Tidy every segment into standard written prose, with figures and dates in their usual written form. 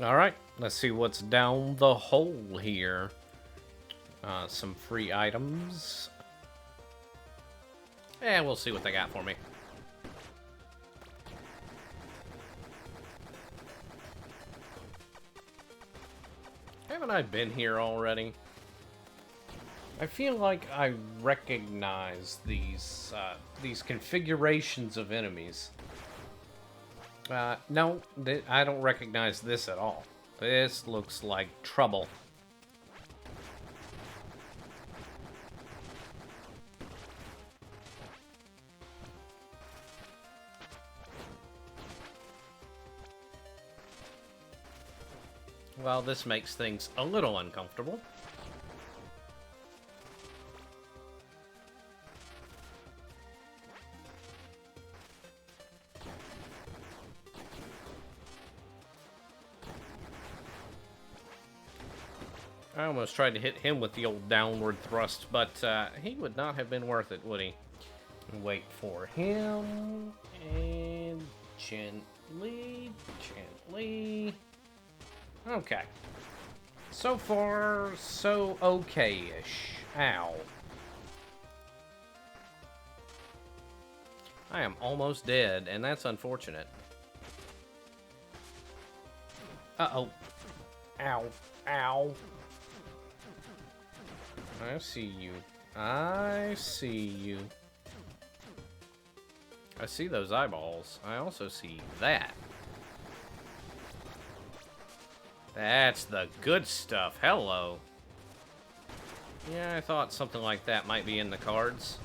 Alright, let's see what's down the hole here. Some free items. And we'll see what they got for me. Haven't I been here already? I feel like I recognize these configurations of enemies. No, I don't recognize this at all. This looks like trouble. Well, this makes things a little uncomfortable. I almost tried to hit him with the old downward thrust, but he would not have been worth it, would he? Wait for him, and gently. Okay. So far, so okay-ish. Ow. I am almost dead, and that's unfortunate. Uh-oh. Ow. Ow. I see you. I see you. I see those eyeballs. I also see that. That's the good stuff. Hello. Yeah, I thought something like that might be in the cards.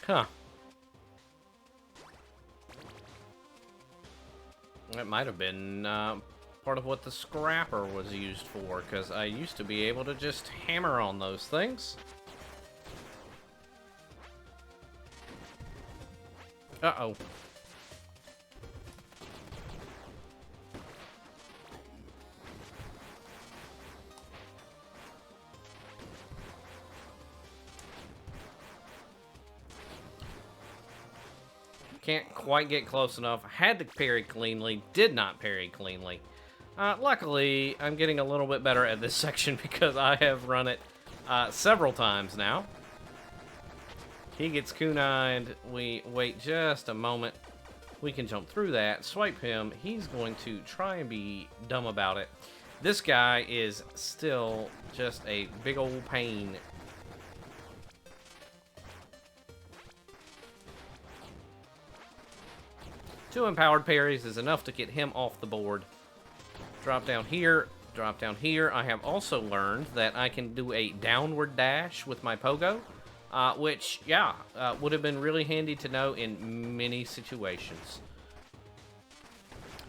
Huh. That might have been part of what the scrapper was used for, because I used to be able to just hammer on those things. Uh-oh. Can't quite get close enough. Had to parry cleanly. Did not parry cleanly. Luckily, I'm getting a little bit better at this section because I have run it several times now. He gets kunai'd. We wait just a moment. We can jump through that, swipe him. He's going to try and be dumb about it. This guy is still just a big old pain. Two empowered parries is enough to get him off the board. Drop down here, drop down here. I have also learned that I can do a downward dash with my pogo, which, yeah, would have been really handy to know in many situations.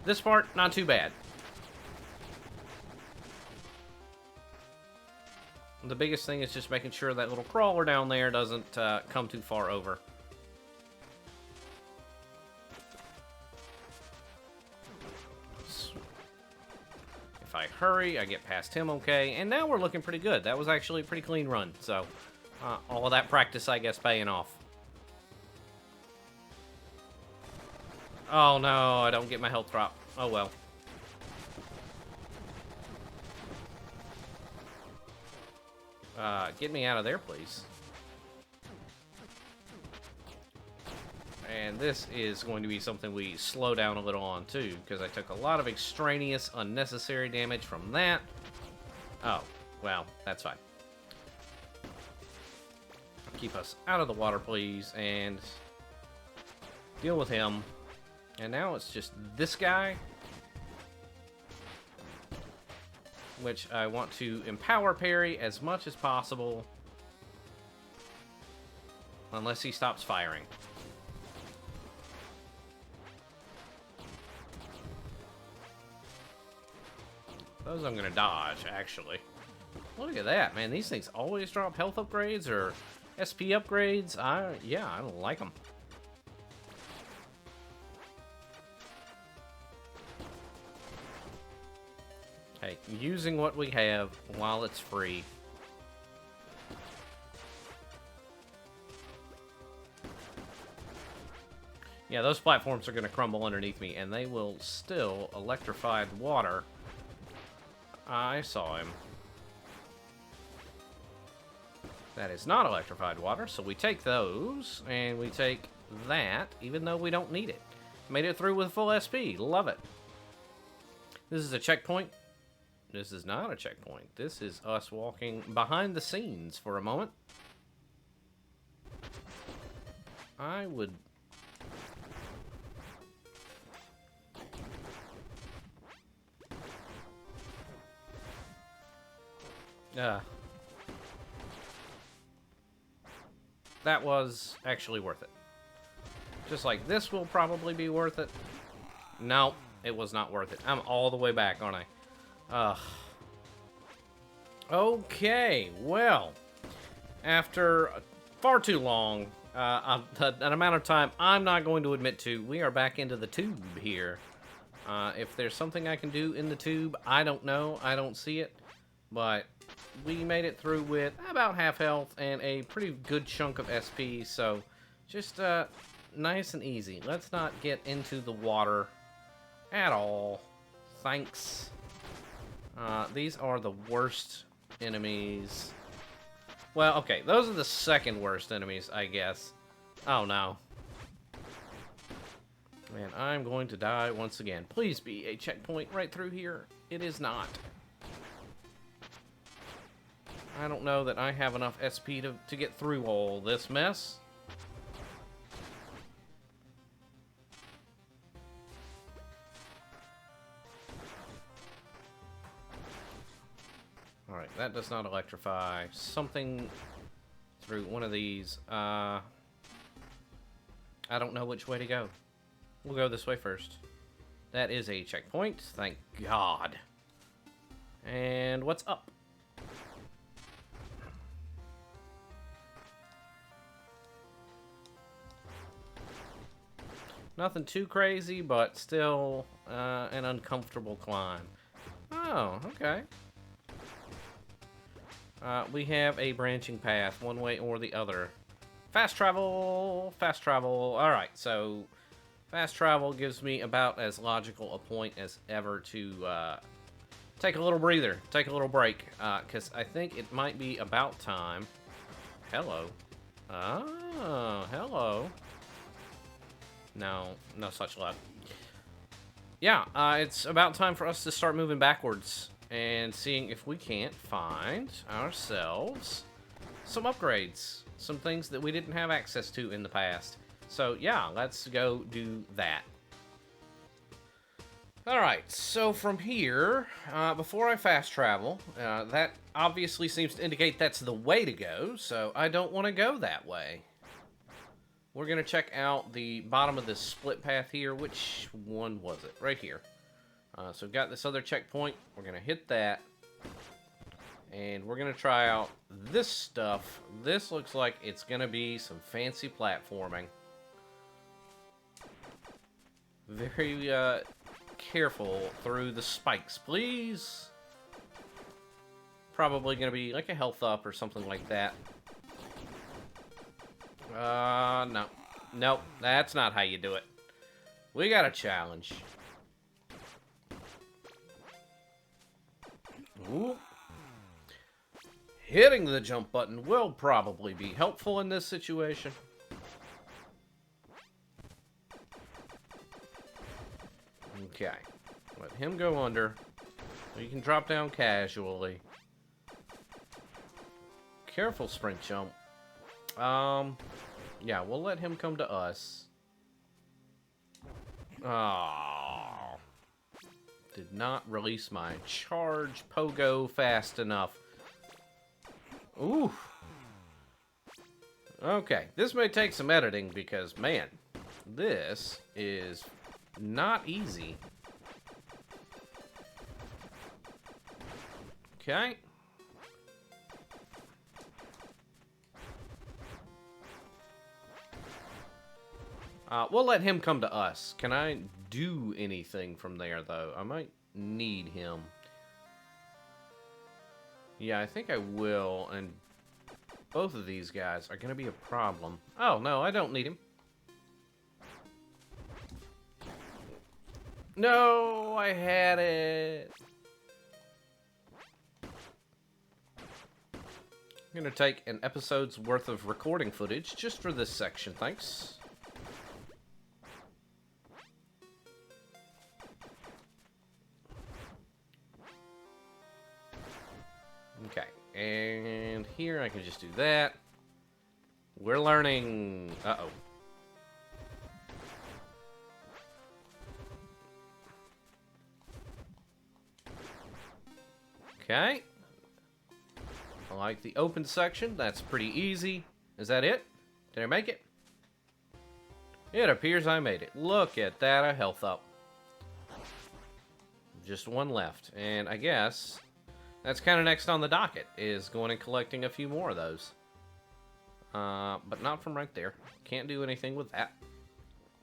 This part, not too bad. The biggest thing is just making sure that little crawler down there doesn't come too far over. If I hurry, I get past him okay, and now we're looking pretty good. That was actually a pretty clean run, so all of that practice, I guess, paying off. Oh no, I don't get my health drop. Oh well. Get me out of there, please. And this is going to be something we slow down a little on, too, because I took a lot of extraneous, unnecessary damage from that. Oh, well, that's fine. Keep us out of the water, please, and deal with him. And now it's just this guy, which I want to empower parry as much as possible, unless he stops firing. Those I'm gonna dodge, actually. Look at that, man. These things always drop health upgrades or SP upgrades. Yeah, I don't like them. Hey, using what we have while it's free. Yeah, those platforms are going to crumble underneath me, and they will still electrify the water. I saw him. That is not electrified water, so we take those, and we take that, even though we don't need it. Made it through with full SP. Love it. This is a checkpoint. This is not a checkpoint. This is us walking behind the scenes for a moment. I would... that was actually worth it. Just like this will probably be worth it. No, it was not worth it. I'm all the way back, aren't I? Okay, well, after far too long, an amount of time I'm not going to admit to, we are back into the tube here. If there's something I can do in the tube, I don't know. I don't see it. But we made it through with about half health and a pretty good chunk of SP, so just nice and easy. Let's not get into the water at all. Thanks. These are the worst enemies. Well, okay, those are the second worst enemies, I guess. Oh, no. Man, I'm going to die once again. Please be a checkpoint right through here. It is not. I don't know that I have enough SP to get through all this mess. Alright, that does not electrify. Something through one of these. I don't know which way to go. We'll go this way first. That is a checkpoint, thank God. And what's up? Nothing too crazy, but still an uncomfortable climb. Oh, okay. We have a branching path, one way or the other. Fast travel! Fast travel. Alright, so fast travel gives me about as logical a point as ever to take a little breather, take a little break, because I think it might be about time. Hello. Oh, hello. No, no such luck. Yeah, it's about time for us to start moving backwards and seeing if we can't find ourselves some upgrades, some things that we didn't have access to in the past. So yeah, let's go do that. Alright, so from here, before I fast travel, that obviously seems to indicate that's the way to go, so I don't want to go that way. We're going to check out the bottom of this split path here. Which one was it? Right here. So we've got this other checkpoint. We're going to hit that. And we're going to try out this stuff. This looks like it's going to be some fancy platforming. Very careful through the spikes, please. Probably going to be like a health up or something like that. No. Nope, that's not how you do it. We got a challenge. Ooh. Hitting the jump button will probably be helpful in this situation. Okay. Let him go under. You can drop down casually. Careful sprint jump. Yeah, we'll let him come to us. Oh. Did not release my charge pogo fast enough. Ooh. Okay, this may take some editing because, man, this is not easy. Okay. We'll let him come to us. Can I do anything from there, though? I might need him. Yeah, I think I will, and both of these guys are going to be a problem. Oh, no, I don't need him. No, I had it. I'm gonna take an episode's worth of recording footage just for this section, thanks. Okay, and here I can just do that. We're learning... Uh-oh. Okay. I like the open section. That's pretty easy. Is that it? Did I make it? It appears I made it. Look at that, a health up. Just one left. And I guess that's kind of next on the docket, is going and collecting a few more of those. But not from right there. Can't do anything with that.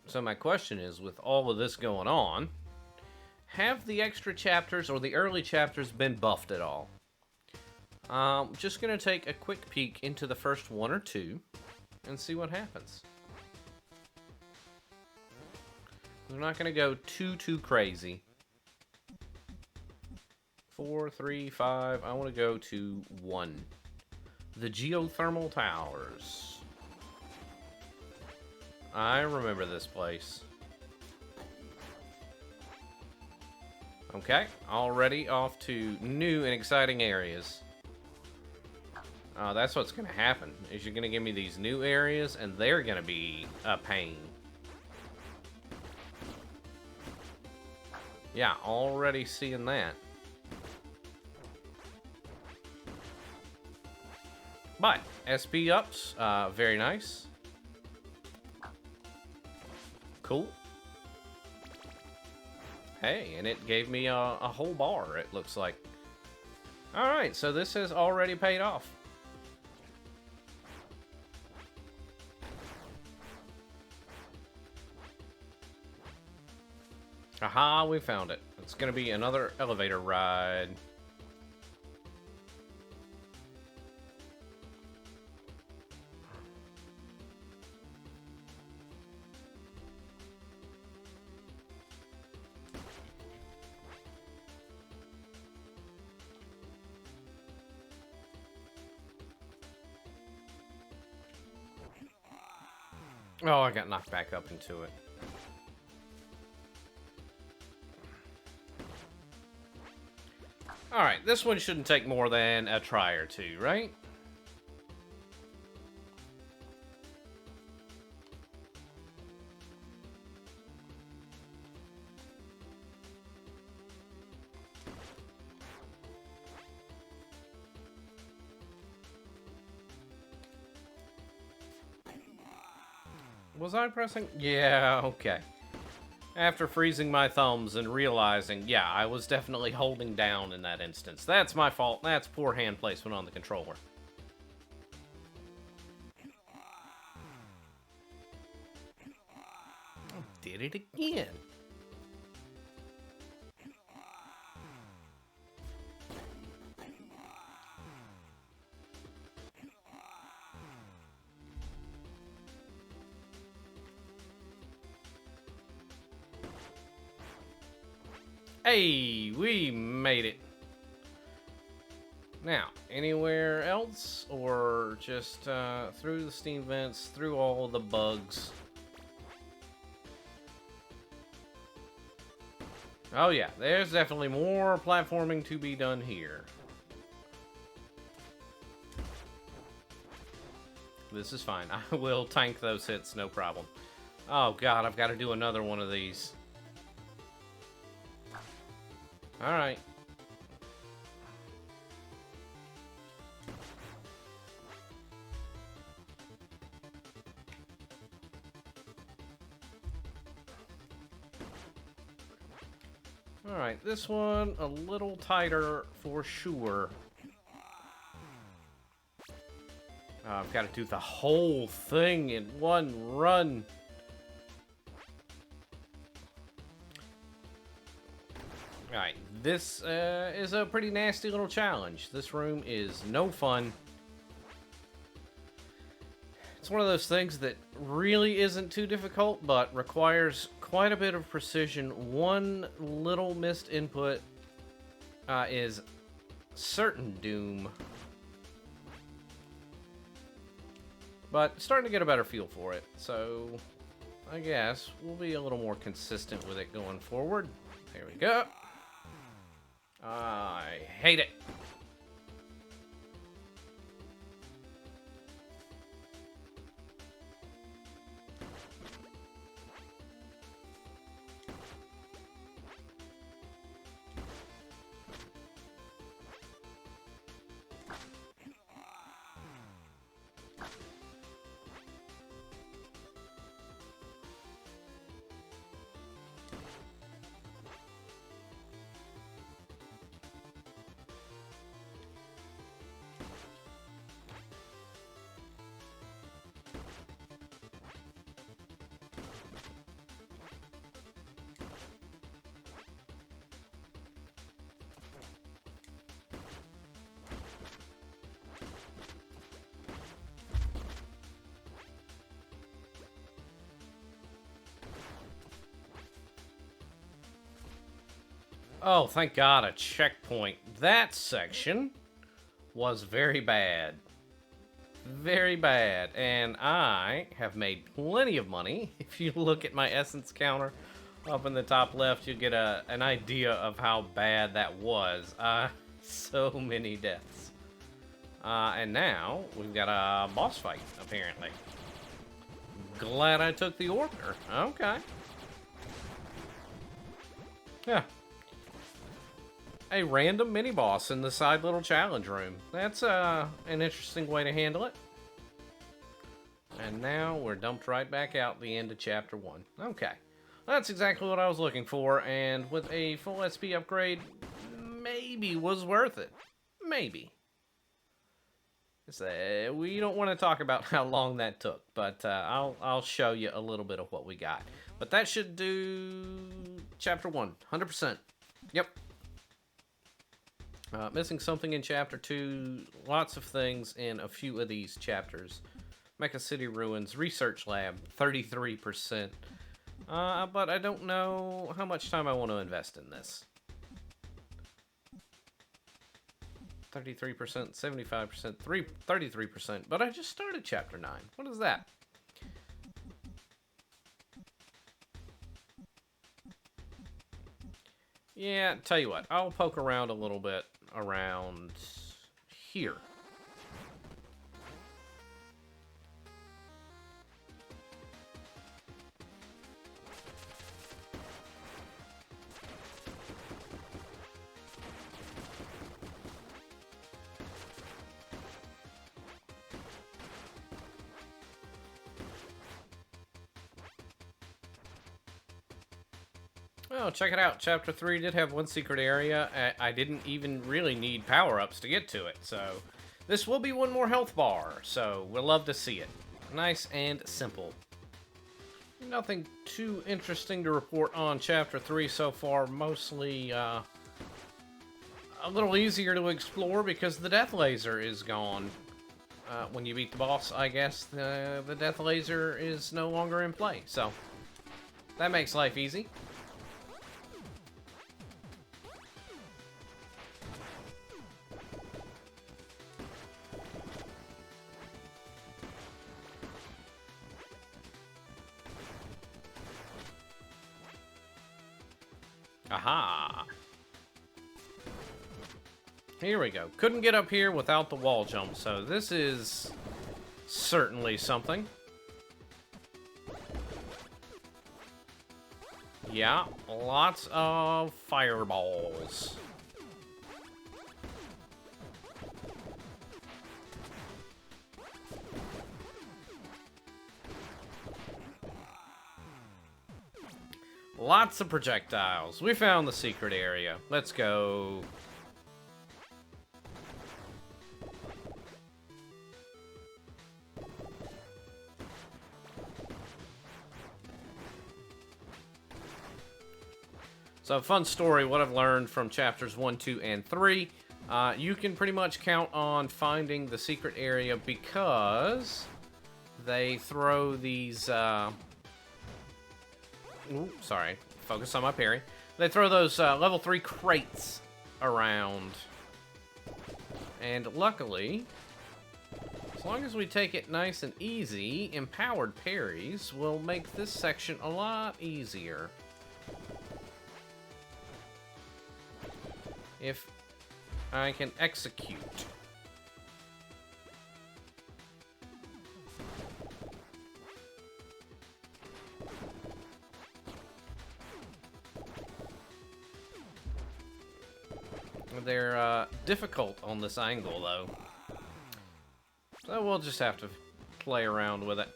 So my question is, with all of this going on, have the extra chapters or the early chapters been buffed at all? Just gonna take a quick peek into the first one or two and see what happens. We're not gonna go too crazy. 4, 3, 5. I want to go to 1. The geothermal towers. I remember this place. Okay, already off to new and exciting areas. That's what's going to happen, is you're going to give me these new areas, and they're going to be a pain. Yeah, already seeing that. But, SP ups, very nice. Cool. Hey, and it gave me a whole bar, it looks like. Alright, so this has already paid off. Aha, we found it. It's gonna be another elevator ride. Oh, I got knocked back up into it. Alright, this one shouldn't take more than a try or two, right? Was I pressing? Yeah, okay. After freezing my thumbs and realizing, yeah, I was definitely holding down in that instance. That's my fault. That's poor hand placement on the controller. Did it again. Hey, we made it. Now, anywhere else? Or just through the steam vents, through all the bugs? Oh yeah, there's definitely more platforming to be done here. This is fine. I will tank those hits, no problem. Oh god, I've got to do another one of these. Alright. Alright, this one a little tighter for sure. I've got to do the whole thing in one run. Alright, this is a pretty nasty little challenge. This room is no fun. It's one of those things that really isn't too difficult, but requires quite a bit of precision. One little missed input is certain doom. But starting to get a better feel for it. So I guess we'll be a little more consistent with it going forward. There we go. I hate it. Oh, thank God, a checkpoint. That section was very bad. Very bad. And I have made plenty of money. If you look at my essence counter up in the top left, you'll get an idea of how bad that was. So many deaths. And now we've got a boss fight, apparently. Glad I took the order. Okay. Yeah. A random mini-boss in the side little challenge room. That's an interesting way to handle it. And now we're dumped right back out the end of Chapter 1. Okay. That's exactly what I was looking for, and with a full SP upgrade, maybe was worth it. Maybe. We don't want to talk about how long that took, but I'll show you a little bit of what we got. But that should do Chapter 1, 100%. Yep. Missing something in Chapter 2. Lots of things in a few of these chapters. Mecha City Ruins. Research Lab. 33%. But I don't know how much time I want to invest in this. 33%, 75%, 33%. But I just started Chapter 9. What is that? Yeah, tell you what. I'll poke around a little bit around here. Oh, check it out. Chapter 3 did have one secret area. I didn't even really need power-ups to get to it, so this will be one more health bar, so we'll love to see it. Nice and simple. Nothing too interesting to report on Chapter 3 so far. Mostly a little easier to explore because the death laser is gone. When you beat the boss, I guess the death laser is no longer in play, so that makes life easy. Aha! Here we go. Couldn't get up here without the wall jump, so this is certainly something. Yeah, lots of fireballs. Lots of projectiles. We found the secret area. Let's go. So, fun story, what I've learned from chapters 1, 2, and 3. You can pretty much count on finding the secret area because they throw these Ooh, sorry. Focus on my parry. They throw those level 3 crates around. And luckily, as long as we take it nice and easy, empowered parries will make this section a lot easier. If I can execute. They're difficult on this angle, though. So we'll just have to play around with it.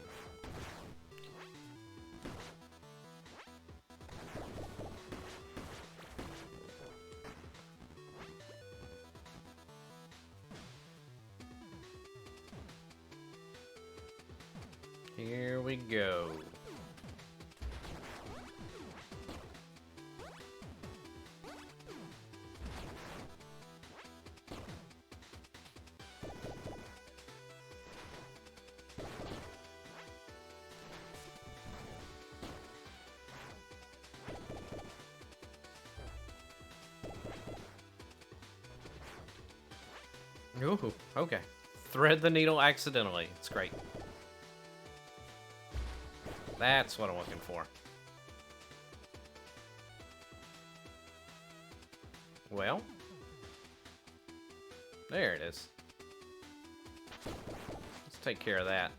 Here we go. Ooh, okay. Thread the needle accidentally. It's great. That's what I'm looking for. Well. There it is. Let's take care of that.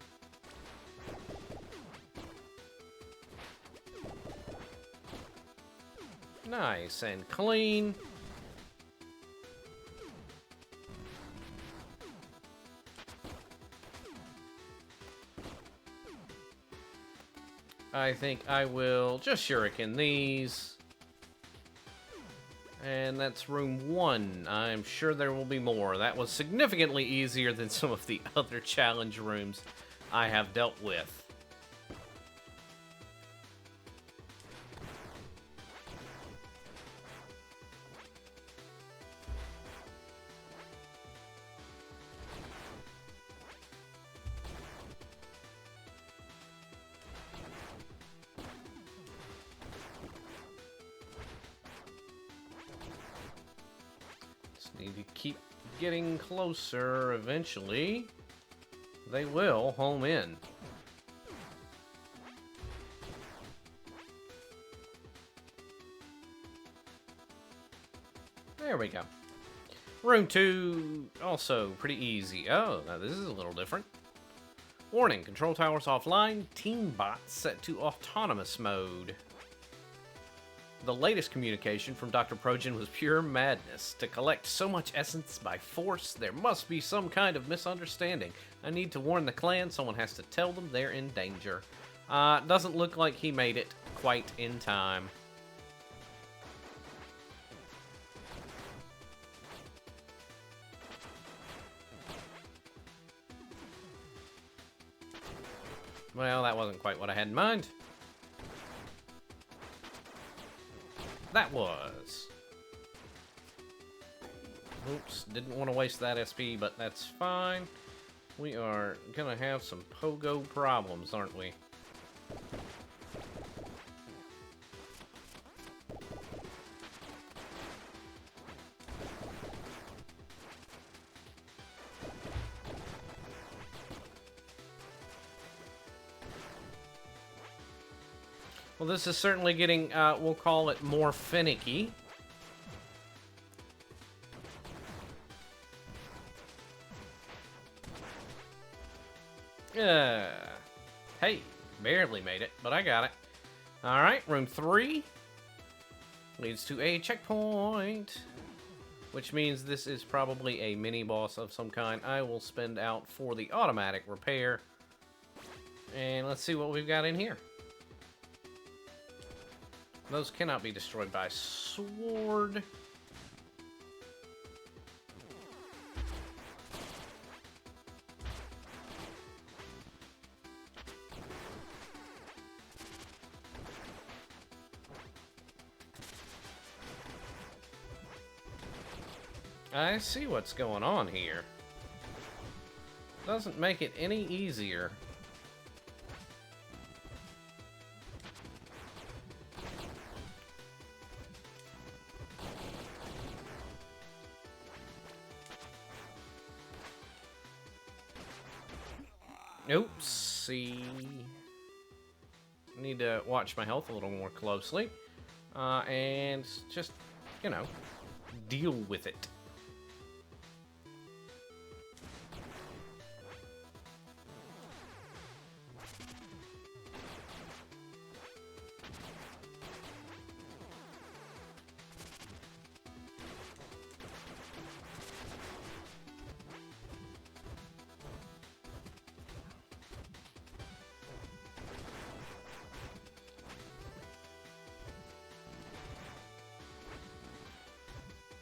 Nice and clean. I think I will just shuriken these. And that's room 1. I'm sure there will be more. That was significantly easier than some of the other challenge rooms I have dealt with. Need to keep getting closer. Eventually, they will home in. There we go. Room 2, also pretty easy. Oh, now this is a little different. Warning, control towers offline. Team bots set to autonomous mode. The latest communication from Dr. Progen was pure madness. To collect so much essence by force, there must be some kind of misunderstanding. I need to warn the clan. Someone has to tell them they're in danger. Doesn't look like he made it quite in time. Well, that wasn't quite what I had in mind. That was. Oops, didn't want to waste that SP, but that's fine. We are gonna have some pogo problems, aren't we? Well, this is certainly getting, we'll call it more finicky. Hey, barely made it, but I got it. Alright, room 3 leads to a checkpoint, which means this is probably a mini-boss of some kind. I will spend out for the automatic repair. And let's see what we've got in here. Those cannot be destroyed by sword. I see what's going on here. Doesn't make it any easier. Oopsie. Need to watch my health a little more closely. And just, you know, deal with it.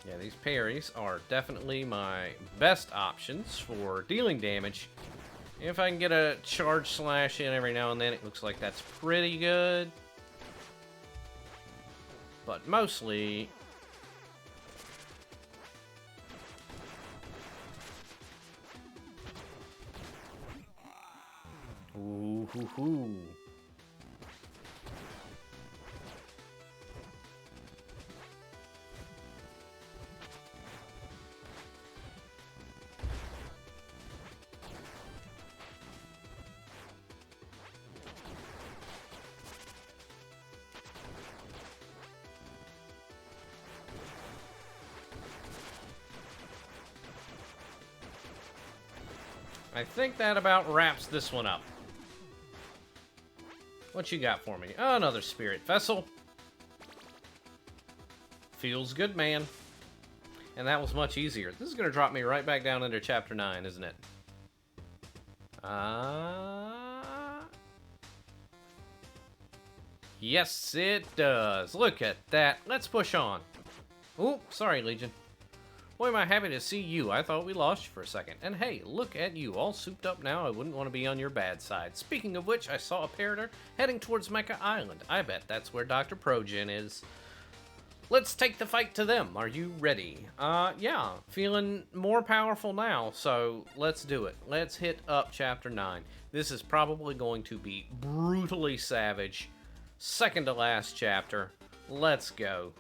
Yeah, these parries are definitely my best options for dealing damage. If I can get a charge slash in every now and then, it looks like that's pretty good. But mostly... Ooh, hoo, hoo. I think that about wraps this one up. What you got for me? Oh, another spirit vessel. Feels good, man. And that was much easier. This is going to drop me right back down into Chapter 9, isn't it? Yes, it does. Look at that. Let's push on. Oh, sorry, Legion. Boy, am I happy to see you. I thought we lost you for a second. And hey, look at you, all souped up now. I wouldn't want to be on your bad side. Speaking of which, I saw a Predator heading towards Mecha Island. I bet that's where Dr. Progen is. Let's take the fight to them. Are you ready? Yeah. Feeling more powerful now, so let's do it. Let's hit up Chapter 9. This is probably going to be brutally savage. Second to last chapter. Let's go.